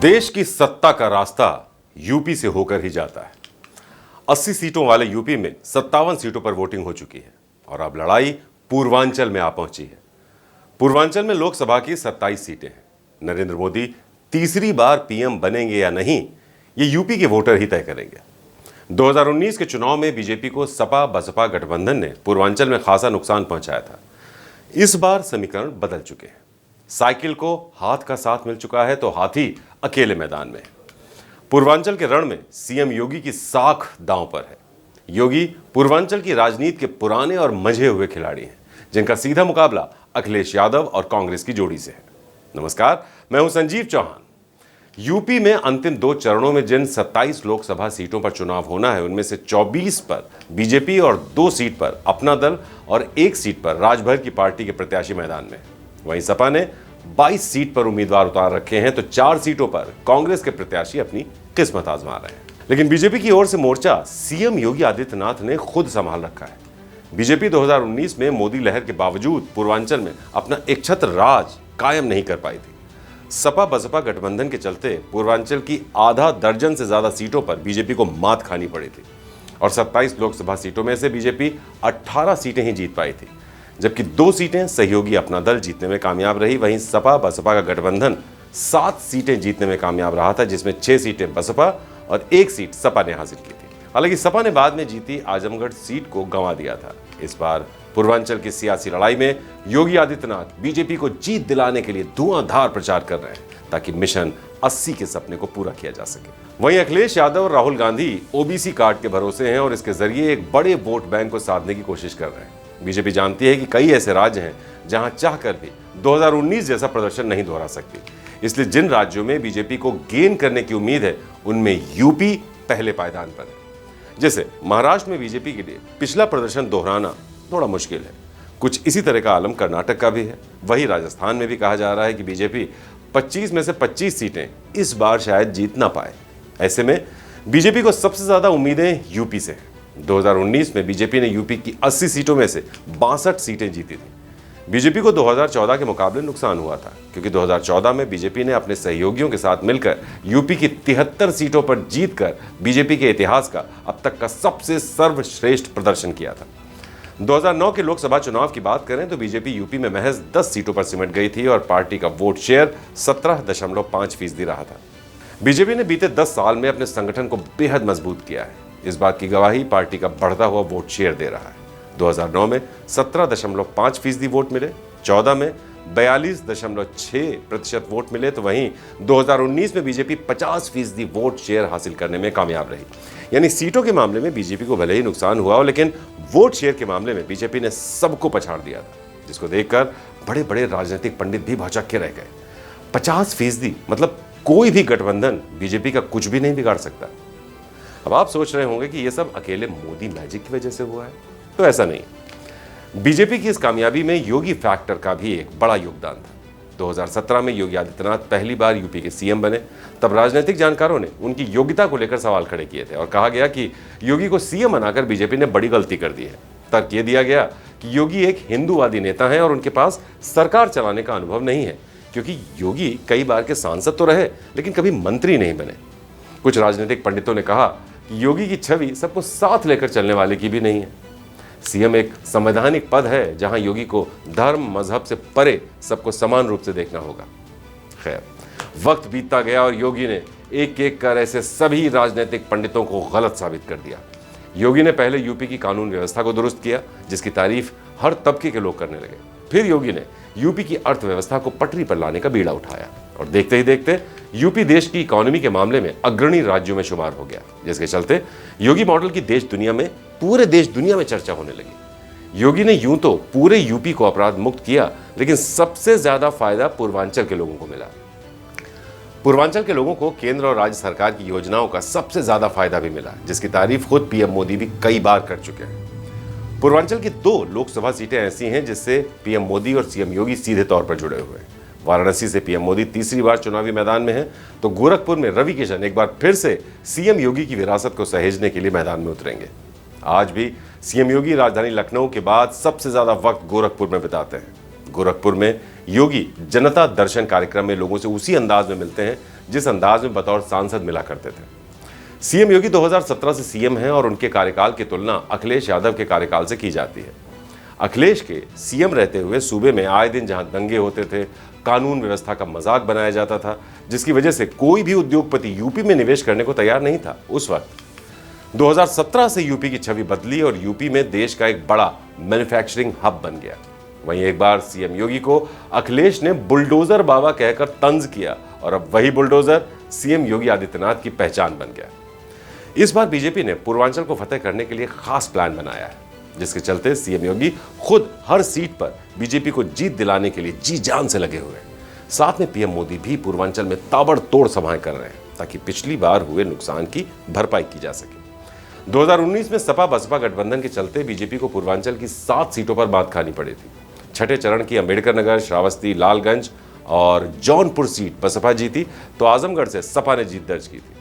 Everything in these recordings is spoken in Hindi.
देश की सत्ता का रास्ता यूपी से होकर ही जाता है। 80 सीटों वाले यूपी में 57 सीटों पर वोटिंग हो चुकी है और अब लड़ाई पूर्वांचल में आ पहुंची है। पूर्वांचल में लोकसभा की 27 सीटें हैं। नरेंद्र मोदी तीसरी बार पीएम बनेंगे या नहीं, ये यूपी के वोटर ही तय करेंगे। 2019 के चुनाव में बीजेपी को सपा बसपा गठबंधन ने पूर्वांचल में खासा नुकसान पहुंचाया था। इस बार समीकरण बदल चुके हैं। साइकिल को हाथ का साथ मिल चुका है तो हाथी अकेले मैदान में है। पूर्वांचल के रण में सीएम योगी की साख दांव पर है। योगी पूर्वांचल की राजनीति के पुराने और मंझे हुए खिलाड़ी हैं, जिनका सीधा मुकाबला अखिलेश यादव और कांग्रेस की जोड़ी से है। नमस्कार, मैं हूं संजीव चौहान। यूपी में अंतिम 2 चरणों में जिन 27 लोकसभा सीटों पर चुनाव होना है, उनमें से 24 पर बीजेपी और 2 सीट पर अपना दल और 1 सीट पर राजभर की पार्टी के प्रत्याशी मैदान में। वहीं सपा ने 22 सीट पर उम्मीदवार उतार रखे हैं तो 4 सीटों पर कांग्रेस के प्रत्याशी अपनी किस्मत आजमा रहे हैं। लेकिन बीजेपी की ओर से मोर्चा सीएम योगी आदित्यनाथ ने खुद संभाल रखा है। बीजेपी 2019 में मोदी लहर के बावजूद पूर्वांचल में अपना एकछत्र राज कायम नहीं कर पाई थी। सपा बसपा गठबंधन के चलते पूर्वांचल की आधा दर्जन से ज्यादा सीटों पर बीजेपी को मात खानी पड़ी थी और 27 लोकसभा सीटों में से बीजेपी 18 सीटें ही जीत पाई थी, जबकि 2 सीटें सहयोगी अपना दल जीतने में कामयाब रही। वहीं सपा बसपा का गठबंधन 7 सीटें जीतने में कामयाब रहा था, जिसमें 6 सीटें बसपा और 1 सीट सपा ने हासिल की थी। हालांकि सपा ने बाद में जीती आजमगढ़ सीट को गंवा दिया था। इस बार पूर्वांचल की सियासी लड़ाई में योगी आदित्यनाथ बीजेपी को जीत दिलाने के लिए धुआंधार प्रचार कर रहे हैं ताकि मिशन 80 के सपने को पूरा किया जा सके। वहीं अखिलेश यादव और राहुल गांधी ओबीसी कार्ड के भरोसे हैं और इसके जरिए एक बड़े वोट बैंक को साधने की कोशिश कर रहे हैं। बीजेपी जानती है कि कई ऐसे राज्य हैं जहां चाहकर भी 2019 जैसा प्रदर्शन नहीं दोहरा सकती। इसलिए जिन राज्यों में बीजेपी को गेन करने की उम्मीद है, उनमें यूपी पहले पायदान पर है। जैसे महाराष्ट्र में बीजेपी के लिए पिछला प्रदर्शन दोहराना थोड़ा मुश्किल है। कुछ इसी तरह का आलम कर्नाटक का भी है। वहीं राजस्थान में भी कहा जा रहा है कि बीजेपी 25 में से 25 सीटें इस बार शायद जीत ना पाए। ऐसे में बीजेपी को सबसे ज्यादा उम्मीदें यूपी से हैं। 2019 में बीजेपी ने यूपी की 80 सीटों में से 62 सीटें जीती थी। बीजेपी को 2014 के मुकाबले नुकसान हुआ था, क्योंकि 2014 में बीजेपी ने अपने सहयोगियों के साथ मिलकर यूपी की 73 सीटों पर जीतकर बीजेपी के इतिहास का अब तक का सबसे सर्वश्रेष्ठ प्रदर्शन किया था। 2009 के लोकसभा चुनाव की बात करें तो बीजेपी यूपी में महज 10 सीटों पर सिमट गई थी और पार्टी का वोट शेयर 17.5% रहा था। बीजेपी ने बीते 10 साल में अपने संगठन को बेहद मजबूत किया है। इस बात की गवाही पार्टी का बढ़ता हुआ वोट शेयर दे रहा है। 2009 में 17.5% वोट मिले, 14 में 42.6% वोट मिले, तो वहीं 2019 में बीजेपी 50% वोट शेयर हासिल करने में कामयाब रही। यानी सीटों के मामले में बीजेपी को भले ही नुकसान हुआ हो, लेकिन वोट शेयर के मामले में बीजेपी ने सबको पछाड़ दिया था, जिसको देखकर बड़े बड़े राजनीतिक पंडित भी भौचक्के रह गए। 50% मतलब कोई भी गठबंधन बीजेपी का कुछ भी नहीं बिगाड़ सकता। अब आप सोच रहे होंगे कि यह सब अकेले मोदी मैजिक की वजह से हुआ है, तो ऐसा नहीं। बीजेपी की इस कामयाबी में योगी फैक्टर का भी एक बड़ा योगदान था। 2017 में योगी आदित्यनाथ पहली बार यूपी के सीएम बने। तब राजनीतिक जानकारों ने उनकी योग्यता को लेकर सवाल खड़े किए थे और कहा गया कि योगी को सीएम बनाकर बीजेपी ने बड़ी गलती कर दी है। तर्क यह दिया गया कि योगी एक हिंदूवादी नेता है और उनके पास सरकार चलाने का अनुभव नहीं है, क्योंकि योगी कई बार के सांसद तो रहे लेकिन कभी मंत्री नहीं बने। कुछ राजनीतिक पंडितों ने कहा कि योगी की छवि सबको साथ लेकर चलने वाले की भी नहीं है। सीएम एक संवैधानिक पद है जहां योगी को धर्म मजहब से परे सबको समान रूप से देखना होगा। खैर, वक्त बीतता गया और योगी ने एक एक कर ऐसे सभी राजनीतिक पंडितों को गलत साबित कर दिया। योगी ने पहले यूपी की कानून व्यवस्था को दुरुस्त किया, जिसकी तारीफ हर तबके के लोग करने लगे। फिर योगी ने यूपी की अर्थव्यवस्था को पटरी पर लाने का बीड़ा उठाया और देखते ही देखते यूपी देश की इकोनॉमी के मामले में अग्रणी राज्यों में शुमार हो गया, जिसके चलते योगी मॉडल की पूरे देश दुनिया में चर्चा होने लगी। योगी ने यूं तो पूरे यूपी को अपराध मुक्त किया, लेकिन सबसे ज्यादा फायदा पूर्वांचल के लोगों को मिला। पूर्वांचल के लोगों को केंद्र और राज्य सरकार की योजनाओं का सबसे ज्यादा फायदा भी मिला, जिसकी तारीफ खुद पीएम मोदी भी कई बार कर चुके हैं। पूर्वांचल की 2 लोकसभा सीटें ऐसी हैं जिससे पीएम मोदी और सीएम योगी सीधे तौर पर जुड़े हुए हैं। वाराणसी से पीएम मोदी तीसरी बार चुनावी मैदान में हैं, तो गोरखपुर में रवि किशन एक बार फिर से सीएम योगी की विरासत को सहेजने के लिए मैदान में उतरेंगे। आज भी सीएम योगी राजधानी लखनऊ के बाद सबसे ज्यादा वक्त गोरखपुर में बिताते हैं। गोरखपुर में योगी जनता दर्शन कार्यक्रम में लोगों से उसी अंदाज में मिलते हैं जिस अंदाज में बतौर सांसद मिला करते थे। सीएम योगी 2017 से सीएम हैं और उनके कार्यकाल की तुलना अखिलेश यादव के कार्यकाल से की जाती है। अखिलेश के सीएम रहते हुए सूबे में आए दिन जहां दंगे होते थे, कानून व्यवस्था का मजाक बनाया जाता था, जिसकी वजह से कोई भी उद्योगपति यूपी में निवेश करने को तैयार नहीं था। उस वक्त 2017 से यूपी की छवि बदली और यूपी में देश का एक बड़ा मैन्युफैक्चरिंग हब बन गया। वहीं एक बार सीएम योगी को अखिलेश ने बुलडोजर बाबा कहकर तंज किया और अब वही बुलडोजर सीएम योगी आदित्यनाथ की पहचान बन गया। इस बार बीजेपी ने पूर्वांचल को फतेह करने के लिए खास प्लान बनाया है, जिसके चलते सीएम योगी खुद हर सीट पर बीजेपी को जीत दिलाने के लिए जी जान से लगे हुए हैं। साथ में पीएम मोदी भी पूर्वांचल में ताबड़तोड़ सभाएं कर रहे हैं ताकि पिछली बार हुए नुकसान की भरपाई की जा सके। 2019 में सपा बसपा गठबंधन के चलते बीजेपी को पूर्वांचल की 7 सीटों पर मात खानी पड़ी थी। छठे चरण की अंबेडकर नगर, श्रावस्ती, लालगंज और जौनपुर सीट बसपा जीती तो आजमगढ़ से सपा ने जीत दर्ज की थी।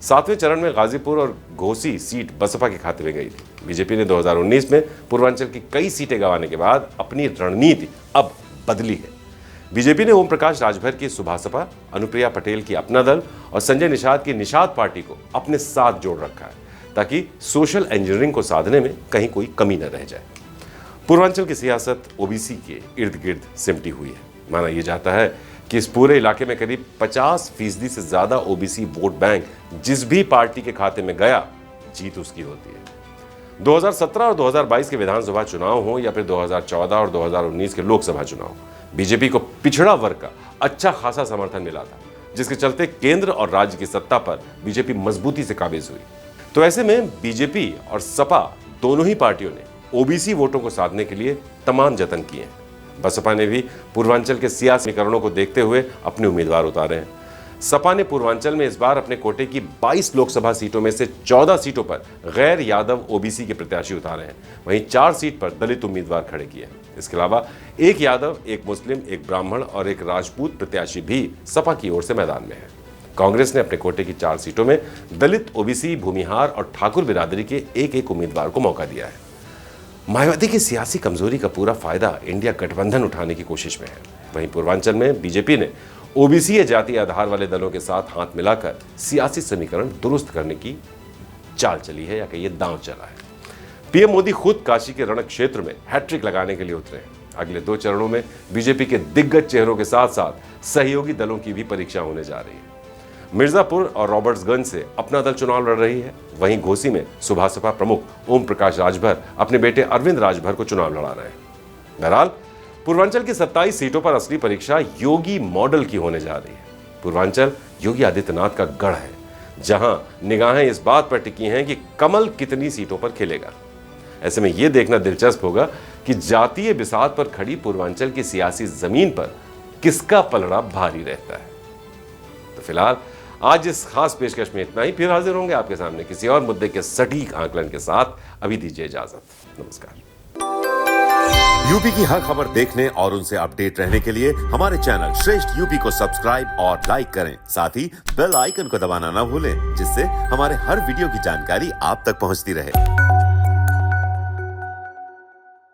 7वें चरण में गाजीपुर और घोसी सीट बसपा के खाते में गई थी। बीजेपी ने 2019 में पूर्वांचल की कई सीटें गंवाने के बाद अपनी रणनीति अब बदली है। बीजेपी ने ओम प्रकाश राजभर की सुभासपा, अनुप्रिया पटेल की अपना दल और संजय निषाद की निषाद पार्टी को अपने साथ जोड़ रखा है ताकि सोशल इंजीनियरिंग को साधने में कहीं कोई कमी न रह जाए। पूर्वांचल की सियासत ओबीसी के इर्द गिर्द सिमटी हुई है। माना यह जाता है कि इस पूरे इलाके में करीब 50% से ज्यादा ओबीसी वोट बैंक जिस भी पार्टी के खाते में गया, जीत उसकी होती है। 2017 और 2022 के विधानसभा चुनाव हो या फिर 2014 और 2019 के लोकसभा चुनाव, बीजेपी को पिछड़ा वर्ग का अच्छा खासा समर्थन मिला था, जिसके चलते केंद्र और राज्य की सत्ता पर बीजेपी मजबूती से काबिज हुई। तो ऐसे में बीजेपी और सपा दोनों ही पार्टियों ने ओबीसी वोटों को साधने के लिए तमाम जतन किए हैं। बसपा ने भी पूर्वांचल के सियासी समीकरणों को देखते हुए अपने उम्मीदवार उतारे हैं। सपा ने पूर्वांचल में इस बार अपने कोटे की 22 लोकसभा सीटों में से 14 सीटों पर गैर यादव ओबीसी के प्रत्याशी उतारे हैं। वहीं 4 सीट पर दलित उम्मीदवार खड़े किए हैं। इसके अलावा एक यादव, एक मुस्लिम, एक ब्राह्मण और एक राजपूत प्रत्याशी भी सपा की ओर से मैदान में है। कांग्रेस ने अपने कोटे की 4 सीटों में दलित, ओबीसी, भूमिहार और ठाकुर बिरादरी के एक एक उम्मीदवार को मौका दिया है। मायावती की सियासी कमजोरी का पूरा फायदा इंडिया गठबंधन उठाने की कोशिश में है। वहीं पूर्वांचल में बीजेपी ने ओबीसी या जातीय आधार वाले दलों के साथ हाथ मिलाकर सियासी समीकरण दुरुस्त करने की चाल चली है या कहिए दांव चला है। पीएम मोदी खुद काशी के रण क्षेत्र में हैट्रिक लगाने के लिए उतरे हैं। अगले 2 चरणों में बीजेपी के दिग्गज चेहरों के साथ साथ सहयोगी दलों की भी परीक्षा होने जा रही है। मिर्जापुर और रॉबर्ट्सगंज से अपना दल चुनाव लड़ रही है। वहीं घोसी में सुभासपा प्रमुख ओम प्रकाश राजभर अपने बेटे अरविंद राजभर को चुनाव लड़ा रहे हैं। बहरहाल पूर्वांचल की 27 सीटों पर असली परीक्षा योगी मॉडल की होने जा रही है। पूर्वांचल योगी आदित्यनाथ का गढ़ है, जहां निगाहें इस बात पर टिकी हैं कि कमल कितनी सीटों पर खिलेगा। ऐसे में यह देखना दिलचस्प होगा कि जातीय बिसात पर खड़ी पूर्वांचल की सियासी जमीन पर किसका पलड़ा भारी रहता है। तो फिलहाल आज इस खास पेशकश में इतना ही। फिर हाजिर होंगे आपके सामने किसी और मुद्दे के सटीक आकलन के साथ। अभी दीजिए इजाजत। नमस्कार। यूपी की हर खबर देखने और उनसे अपडेट रहने के लिए हमारे चैनल श्रेष्ठ यूपी को सब्सक्राइब और लाइक करें। साथ ही बेल आइकन को दबाना ना भूलें, जिससे हमारे हर वीडियो की जानकारी आप तक पहुंचती रहे।